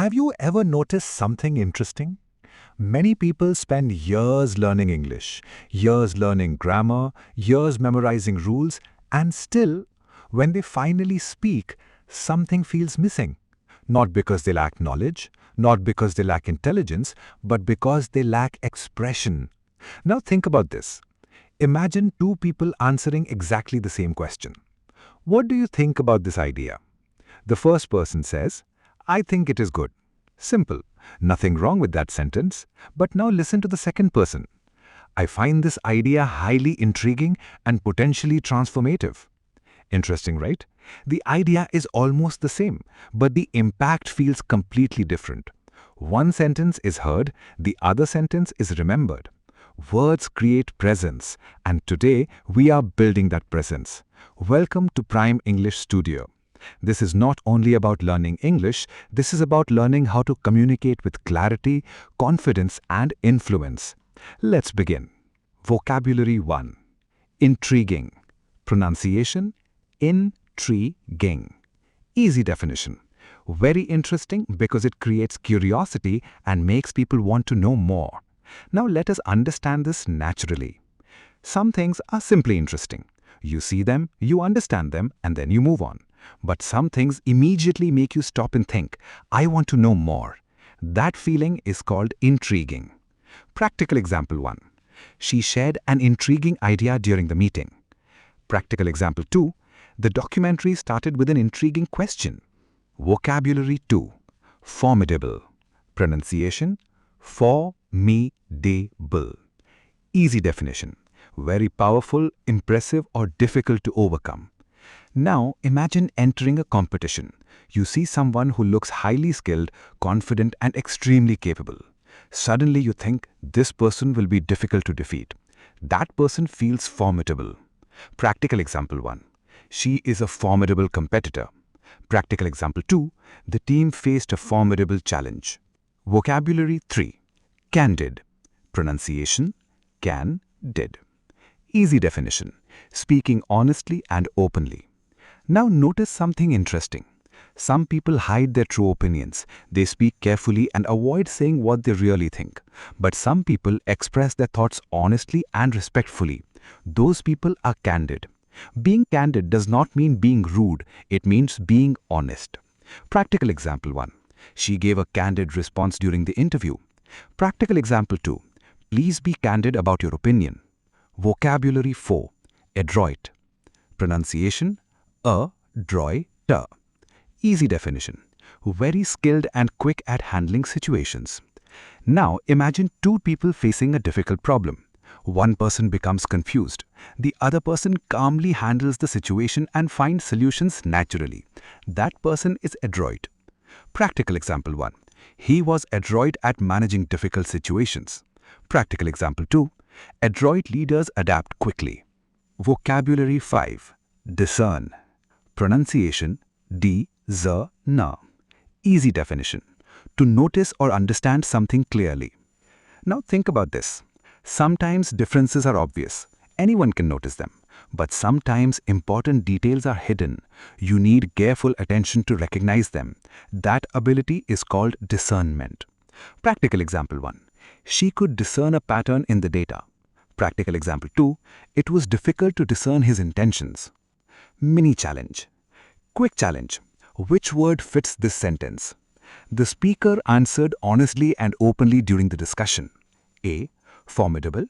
Have you ever noticed something interesting? Many people spend years learning English, years learning grammar, years memorizing rules, and still, when they finally speak, something feels missing. Not because they lack knowledge, not because they lack intelligence, but because they lack expression. Now think about this. Imagine two people answering exactly the same question. What do you think about this idea? The first person says, I think it is good. Simple. Nothing wrong with that sentence. But now listen to the second person. I find this idea highly intriguing and potentially transformative. Interesting, right? The idea is almost the same, but the impact feels completely different. One sentence is heard, the other sentence is remembered. Words create presence, and today we are building that presence. Welcome to Prime English Studio. This is not only about learning English, this is about learning how to communicate with clarity, confidence, and influence. Let's begin. Vocabulary 1. Intriguing. Pronunciation: intriguing. Easy definition. Very interesting because it creates curiosity and makes people want to know more. Now let us understand this naturally. Some things are simply interesting. You see them, you understand them, and then you move on. But some things immediately make you stop and think, I want to know more. That feeling is called intriguing. Practical example 1. She shared an intriguing idea during the meeting. Practical example 2. The documentary started with an intriguing question. Vocabulary 2. Formidable. Pronunciation: formidable. Easy definition. Very powerful, impressive, or difficult to overcome. Now imagine entering a competition. You see someone who looks highly skilled, confident, and extremely capable. Suddenly you think this person will be difficult to defeat. That person feels formidable. Practical example 1. She is a formidable competitor. Practical example 2. The team faced a formidable challenge. Vocabulary 3. Candid. Pronunciation: can-did. Easy definition. Speaking honestly and openly. Now notice something interesting. Some people hide their true opinions. They speak carefully and avoid saying what they really think. But some people express their thoughts honestly and respectfully. Those people are candid. Being candid does not mean being rude. It means being honest. Practical example 1. She gave a candid response during the interview. Practical example 2. Please be candid about your opinion. Vocabulary 4. Adroit. Pronunciation: adroit. Easy definition. Very skilled and quick at handling situations. Now imagine two people facing a difficult problem. One person becomes confused. The other person calmly handles the situation and finds solutions naturally. That person is adroit. Practical example 1. He was adroit at managing difficult situations. Practical example 2. Adroit leaders adapt quickly. Vocabulary 5. Discern. Pronunciation: discern. Easy definition. To notice or understand something clearly. Now think about this. Sometimes differences are obvious. Anyone can notice them. But sometimes important details are hidden. You need careful attention to recognize them. That ability is called discernment. Practical example 1. She could discern a pattern in the data. Practical example 2. It was difficult to discern his intentions. Mini challenge. Quick challenge. Which word fits this sentence? The speaker answered honestly and openly during the discussion. A. Formidable.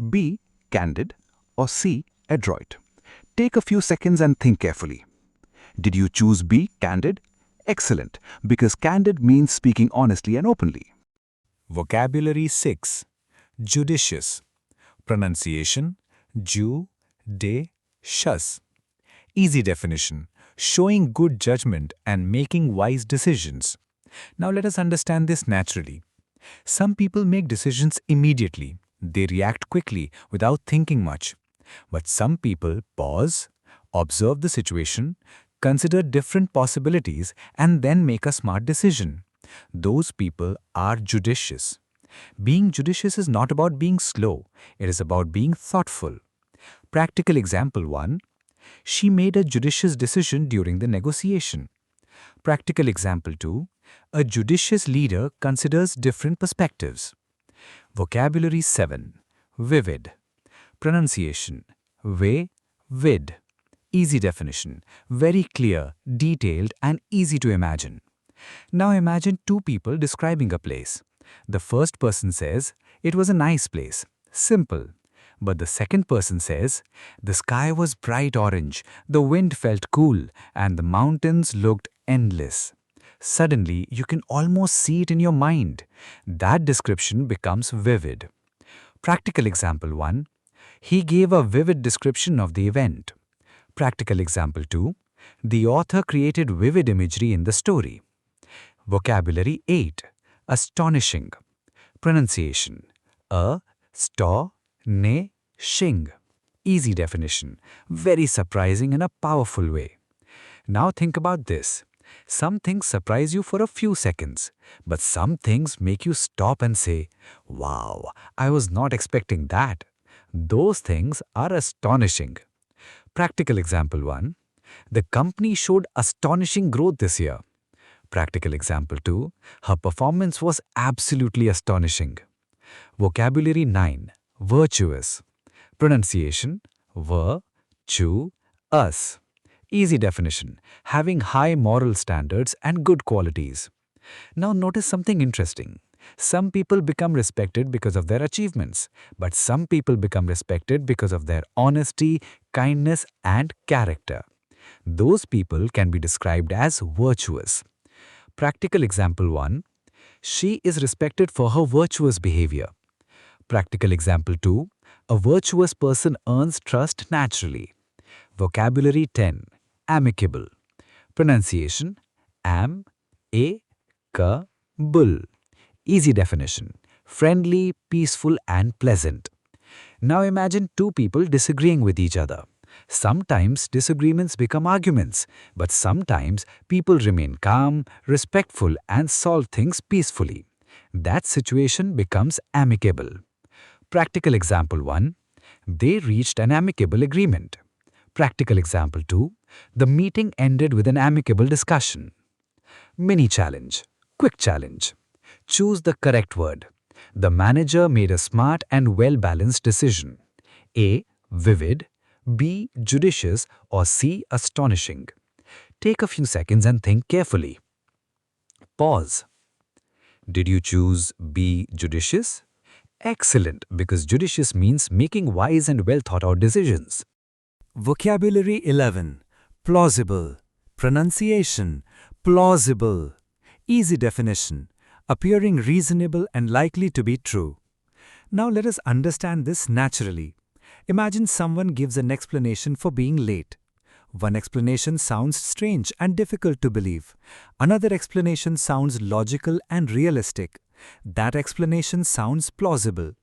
B. Candid. Or C. Adroit. Take a few seconds and think carefully. Did you choose B. Candid? Excellent, because candid means speaking honestly and openly. Vocabulary 6. Judicious. Pronunciation: judicious. Easy definition: showing good judgment and making wise decisions. Now let us understand this naturally. Some people make decisions immediately. They react quickly without thinking much. But some people pause, observe the situation, consider different possibilities, and then make a smart decision. Those people are judicious. Being judicious is not about being slow, it is about being thoughtful. Practical example 1. She made a judicious decision during the negotiation. Practical example 2. A judicious leader considers different perspectives. Vocabulary 7. Vivid. Pronunciation. Vid. Easy definition. Very clear, detailed, and easy to imagine. Now imagine two people describing a place. The first person says, "It was a nice place." Simple. But the second person says, "The sky was bright orange, the wind felt cool, and the mountains looked endless." Suddenly, you can almost see it in your mind. That description becomes vivid. Practical example 1. He gave a vivid description of the event. Practical example 2. The author created vivid imagery in the story. Vocabulary 8. Astonishing. Pronunciation. Shing. Easy definition. Very surprising in a powerful way. Now think about this. Some things surprise you for a few seconds, but some things make you stop and say, "Wow, I was not expecting that." Those things are astonishing. Practical example 1. The company showed astonishing growth this year. Practical example 2. Her performance was absolutely astonishing. Vocabulary 9. Virtuous. Pronunciation. Us. Easy definition. Having high moral standards and good qualities. Now notice something interesting. Some people become respected because of their achievements, but some people become respected because of their honesty, kindness, and character. Those people can be described as virtuous. Practical example 1. She is respected for her virtuous behavior. Practical example 2. A virtuous person earns trust naturally. Vocabulary 10. Amicable. Pronunciation. Bull. Easy definition. Friendly, peaceful, and pleasant. Now imagine two people disagreeing with each other. Sometimes disagreements become arguments, but sometimes people remain calm, respectful, and solve things peacefully. That situation becomes amicable. Practical example 1. They reached an amicable agreement. Practical example 2. The meeting ended with an amicable discussion. Mini challenge. Quick challenge. Choose the correct word. The manager made a smart and well-balanced decision. A. Vivid. B. Judicious. Or C. Astonishing. Take a few seconds and think carefully. Pause. Did you choose B. Judicious? Excellent, because judicious means making wise and well-thought-out decisions. Vocabulary 11. Plausible. Pronunciation. Plausible. Easy definition. Appearing reasonable and likely to be true. Now let us understand this naturally. Imagine someone gives an explanation for being late. One explanation sounds strange and difficult to believe. Another explanation sounds logical and realistic. That explanation sounds plausible.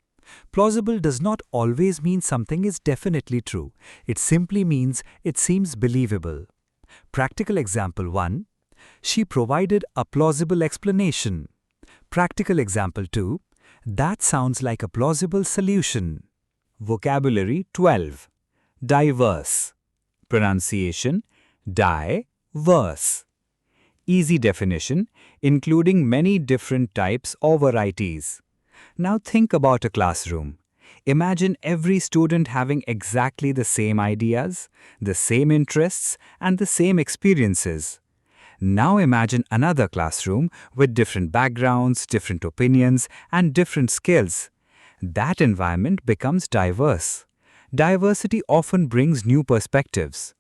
Plausible does not always mean something is definitely true. It simply means it seems believable. Practical example 1. She provided a plausible explanation. Practical example 2. That sounds like a plausible solution. Vocabulary 12. Diverse. Pronunciation. Diverse. Easy definition, including many different types or varieties. Now think about a classroom. Imagine every student having exactly the same ideas, the same interests, and the same experiences. Now imagine another classroom with different backgrounds, different opinions, and different skills. That environment becomes diverse. Diversity often brings new perspectives.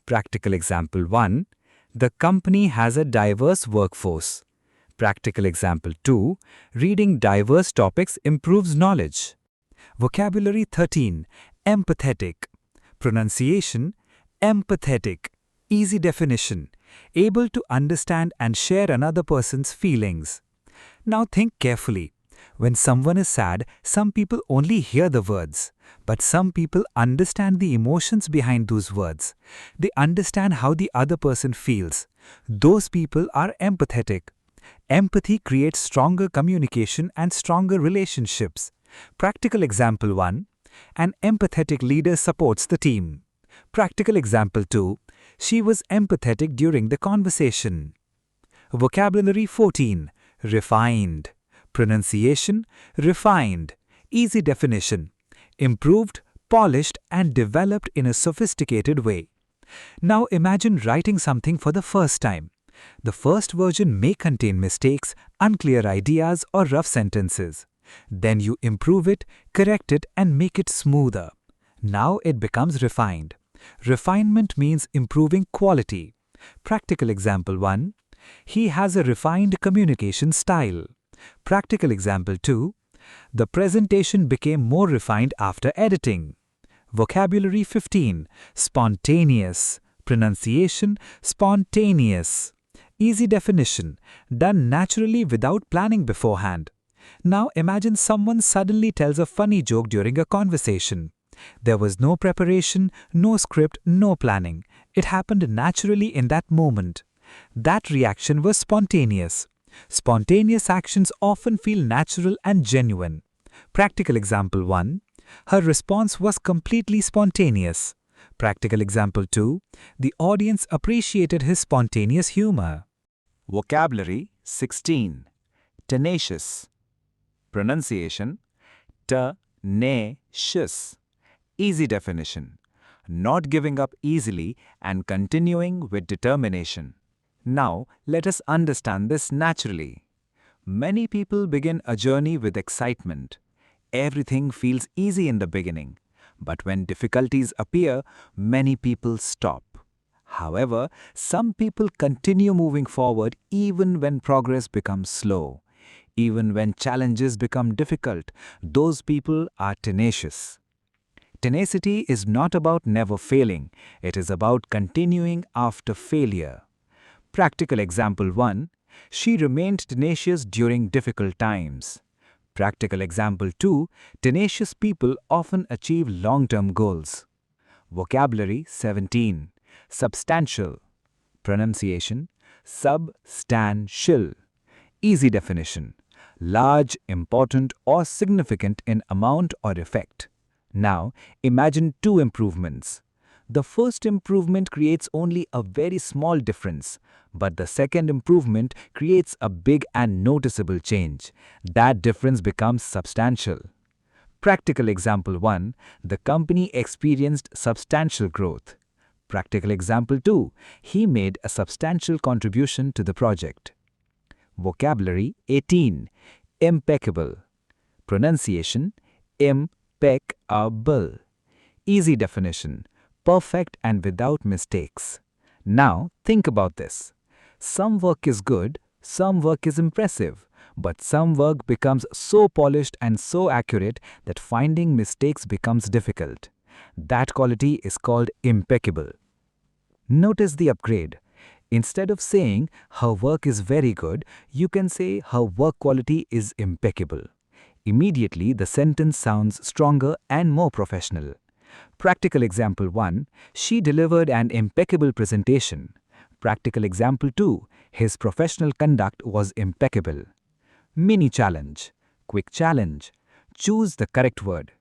Practical example 1. The company has a diverse workforce. Practical example 2. Reading diverse topics improves knowledge. Vocabulary 13. Empathetic. Pronunciation. Empathetic. Easy definition. Able to understand and share another person's feelings. Now think carefully. When someone is sad, some people only hear the words, but some people understand the emotions behind those words. They understand how the other person feels. Those people are empathetic. Empathy creates stronger communication and stronger relationships. Practical example 1. An empathetic leader supports the team. Practical example 2. She was empathetic during the conversation. Vocabulary 14. Refined. Pronunciation, refined. Easy definition. Improved, polished, and developed in a sophisticated way. Now imagine writing something for the first time. The first version may contain mistakes, unclear ideas, or rough sentences. Then you improve it, correct it, and make it smoother. Now it becomes refined. Refinement means improving quality. Practical example 1. He has a refined communication style. Practical example 2. The presentation became more refined after editing. Vocabulary 15. Spontaneous. Pronunciation, spontaneous. Easy definition. Done naturally without planning beforehand. Now imagine someone suddenly tells a funny joke during a conversation. There was no preparation, no script, no planning. It happened naturally in that moment. That reaction was spontaneous. Spontaneous actions often feel natural and genuine. Practical example 1. Her response was completely spontaneous. Practical example 2. The audience appreciated his spontaneous humor. Vocabulary 16. Tenacious. Pronunciation, tenacious. Easy definition. Not giving up easily and continuing with determination. Now, let us understand this naturally. Many people begin a journey with excitement. Everything feels easy in the beginning, but when difficulties appear, many people stop. However, some people continue moving forward even when progress becomes slow. Even when challenges become difficult, those people are tenacious. Tenacity is not about never failing, it is about continuing after failure. Practical example 1. She remained tenacious during difficult times. Practical example 2. Tenacious people often achieve long-term goals. Vocabulary 17. Substantial. Pronunciation, substantial. Easy definition. Large, important, or significant in amount or effect. Now, imagine two improvements. The first improvement creates only a very small difference, but the second improvement creates a big and noticeable change. That difference becomes substantial. Practical example 1. The company experienced substantial growth. Practical example 2. He made a substantial contribution to the project. Vocabulary 18. Impeccable. Pronunciation, impeccable. Easy definition. Perfect and without mistakes. Now, think about this. Some work is good, some work is impressive, but some work becomes so polished and so accurate that finding mistakes becomes difficult. That quality is called impeccable. Notice the upgrade. Instead of saying her work is very good, you can say her work quality is impeccable. Immediately, the sentence sounds stronger and more professional. Practical example 1. She delivered an impeccable presentation. Practical example 2. His professional conduct was impeccable. Mini challenge. Quick challenge. Choose the correct word.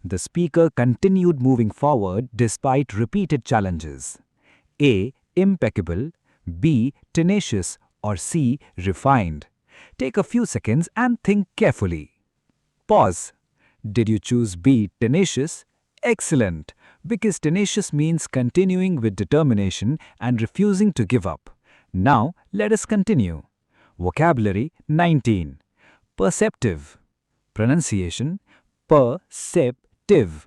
The speaker continued moving forward despite repeated challenges. A. Impeccable. B. Tenacious. Or C. Refined. Take a few seconds and think carefully. Pause. Did you choose B. Tenacious? Excellent, because tenacious means continuing with determination and refusing to give up. Now, let us continue. Vocabulary 19. Perceptive. Pronunciation, perceptive.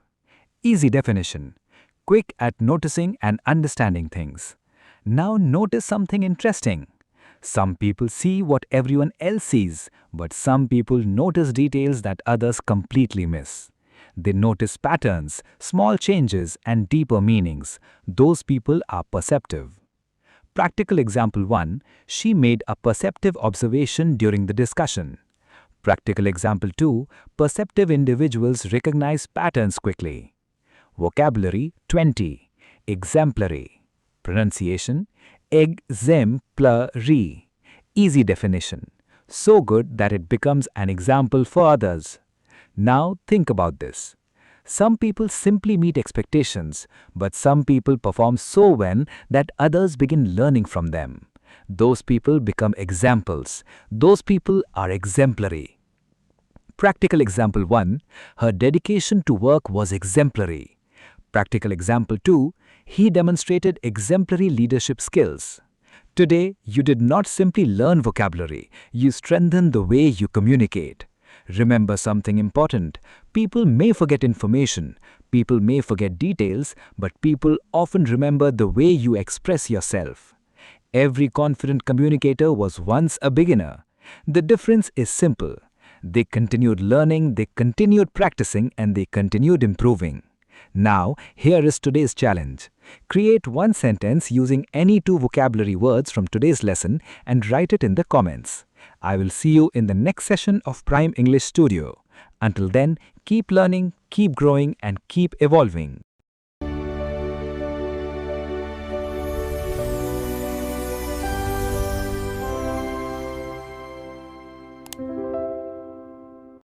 Easy definition. Quick at noticing and understanding things. Now notice something interesting. Some people see what everyone else sees, but some people notice details that others completely miss. They notice patterns, small changes, and deeper meanings. Those people are perceptive. Practical example 1. She made a perceptive observation during the discussion. Practical example 2. Perceptive individuals recognize patterns quickly. Vocabulary 20. Exemplary. Pronunciation, exemplary. Easy definition. So good that it becomes an example for others. Now think about this. Some people simply meet expectations, but some people perform so well that others begin learning from them. Those people become examples. Those people are exemplary. Practical example 1. Her dedication to work was exemplary. Practical example 2. He demonstrated exemplary leadership skills. Today, you did not simply learn vocabulary, you strengthened the way you communicate. Remember something important. People may forget information, people may forget details, but people often remember the way you express yourself. Every confident communicator was once a beginner. The difference is simple. They continued learning, they continued practicing, and they continued improving. Now, here is today's challenge. Create one sentence using any 2 vocabulary words from today's lesson and write it in the comments. I will see you in the next session of Prime English Studio. Until then, keep learning, keep growing, and keep evolving.